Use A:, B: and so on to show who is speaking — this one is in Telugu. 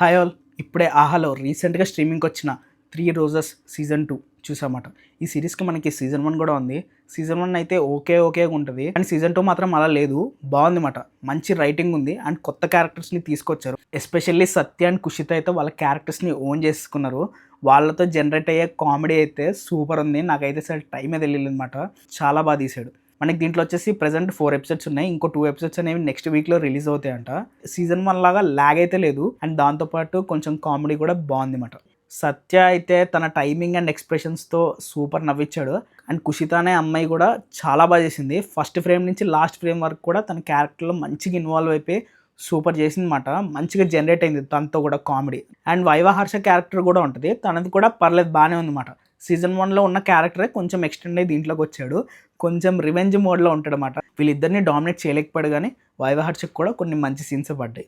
A: Hi all. ఇప్పుడే ఆహాలో రీసెంట్గా స్ట్రీమింగ్కి వచ్చిన 3 రోజెస్ సీజన్ 2 చూసామాట. ఈ సిరీస్కి మనకి సీజన్ 1 కూడా ఉంది. సీజన్ 1 అయితే ఓకే ఉంటుంది, అండ్ సీజన్ 2 మాత్రం అలా లేదు, బాగుంది మాట. మంచి రైటింగ్ ఉంది అండ్ కొత్త క్యారెక్టర్స్ని తీసుకొచ్చారు. ఎస్పెషల్లీ సత్య అండ్ కుషిత అయితే వాళ్ళ క్యారెక్టర్స్ని ఓన్ చేసుకున్నారు. వాళ్ళతో జనరేట్ అయ్యే కామెడీ అయితే సూపర్ ఉంది. నాకైతే అసలు టైం అయితే తెలియదు అనమాట. చాలా బాగా తీశాడు. మనకి దీంట్లో వచ్చేసి ప్రెజెంట్ 4 ఎపిసోడ్స్ ఉన్నాయి. ఇంకో 2 ఎపిసోడ్స్ అనేవి నెక్స్ట్ వీక్లో రిలీజ్ అవుతాయంట. సీజన్ 1 లాగా ల్యాగ్ అయితే లేదు, అండ్ దాంతోపాటు కొంచెం కామెడీ కూడా బాగుంది మాట. సత్య అయితే తన టైమింగ్ అండ్ ఎక్స్ప్రెషన్స్తో సూపర్ నవ్వించాడు. అండ్ కుషిత అనే అమ్మాయి కూడా చాలా బాగా చేసింది. ఫస్ట్ ఫ్రేమ్ నుంచి లాస్ట్ ఫ్రేమ్ వరకు కూడా తన క్యారెక్టర్లో మంచిగా ఇన్వాల్వ్ అయిపోయి సూపర్ చేసింది మాట. మంచిగా జనరేట్ అయింది తనతో కూడా comedy. And viva Harsha character కూడా ఉంటుంది, తనది కూడా పర్లేదు, బాగానే ఉంది మాట. సీజన్ 1లో ఉన్న క్యారెక్టరే కొంచెం ఎక్స్టెండ్ అయ్యి దీంట్లోకి వచ్చాడు. కొంచెం రివెంజ్ మోడ్లో ఉంటాడు అనమాట. వీళ్ళిద్దరిని డామినేట్ చేయలేకపోయాడు, కానీ వైవా హర్షకు కూడా కొన్ని మంచి సీన్స్ పడ్డాయి.